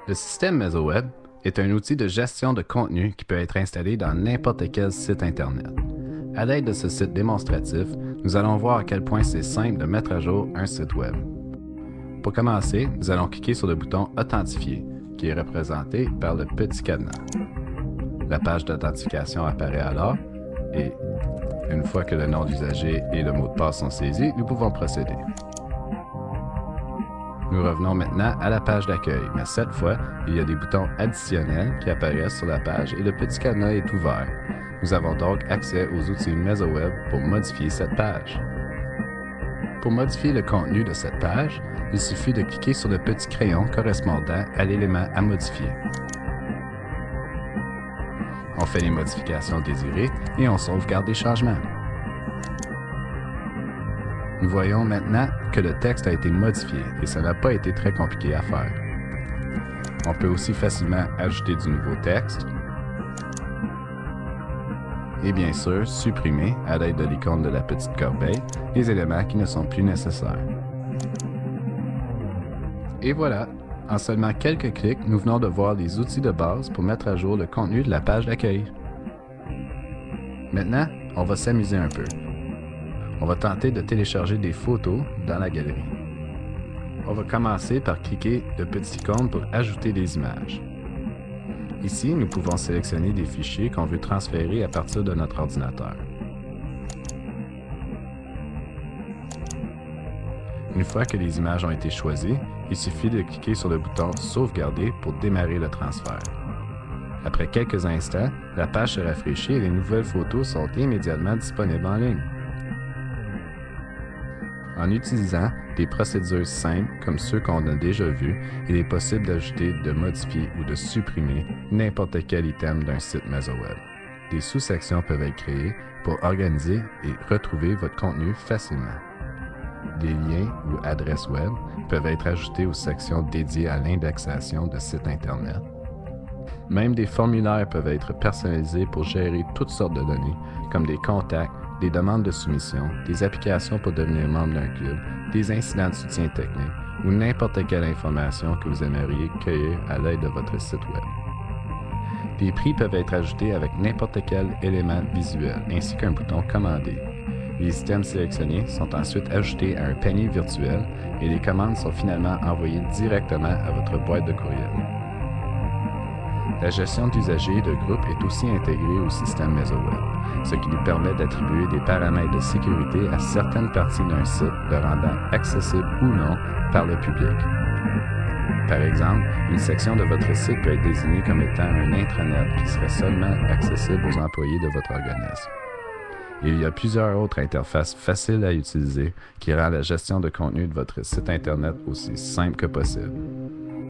Le système MesoWeb est un outil de gestion de contenu qui peut être installé dans n'importe quel site Internet. À l'aide de ce site démonstratif, nous allons voir à quel point c'est simple de mettre à jour un site Web. Pour commencer, nous allons cliquer sur le bouton « Authentifier » qui est représenté par le petit cadenas. La page d'authentification apparaît alors et une fois que le nom d'usager et le mot de passe sont saisis, nous pouvons procéder. Nous revenons maintenant à la page d'accueil, mais cette fois, il y a des boutons additionnels qui apparaissent sur la page et le petit cadenas est ouvert. Nous avons donc accès aux outils MesoWeb pour modifier cette page. Pour modifier le contenu de cette page, il suffit de cliquer sur le petit crayon correspondant à l'élément à modifier. On fait les modifications désirées et on sauvegarde les changements. Nous voyons maintenant que le texte a été modifié et ça n'a pas été très compliqué à faire. On peut aussi facilement ajouter du nouveau texte et bien sûr supprimer, à l'aide de l'icône de la petite corbeille, les éléments qui ne sont plus nécessaires. Et voilà, en seulement quelques clics, nous venons de voir les outils de base pour mettre à jour le contenu de la page d'accueil. Maintenant, on va s'amuser un peu. On va tenter de télécharger des photos dans la galerie. On va commencer par cliquer le petit icône pour ajouter des images. Ici, nous pouvons sélectionner des fichiers qu'on veut transférer à partir de notre ordinateur. Une fois que les images ont été choisies, il suffit de cliquer sur le bouton « Sauvegarder » pour démarrer le transfert. Après quelques instants, la page se rafraîchit et les nouvelles photos sont immédiatement disponibles en ligne. En utilisant des procédures simples comme ceux qu'on a déjà vus, il est possible d'ajouter, de modifier ou de supprimer n'importe quel item d'un site MesoWeb. Des sous-sections peuvent être créées pour organiser et retrouver votre contenu facilement. Des liens ou adresses web peuvent être ajoutés aux sections dédiées à l'indexation de sites Internet. Même des formulaires peuvent être personnalisés pour gérer toutes sortes de données, comme des contacts, des demandes de soumission, des applications pour devenir membre d'un club, des incidents de soutien technique ou n'importe quelle information que vous aimeriez cueillir à l'aide de votre site web. Des prix peuvent être ajoutés avec n'importe quel élément visuel, ainsi qu'un bouton « Commander ». Les items sélectionnés sont ensuite ajoutés à un panier virtuel et les commandes sont finalement envoyées directement à votre boîte de courriel. La gestion d'usagers et de groupes est aussi intégrée au système MesoWeb, ce qui nous permet d'attribuer des paramètres de sécurité à certaines parties d'un site, le rendant accessible ou non par le public. Par exemple, une section de votre site peut être désignée comme étant un intranet qui serait seulement accessible aux employés de votre organisme. Il y a plusieurs autres interfaces faciles à utiliser qui rendent la gestion de contenu de votre site Internet aussi simple que possible.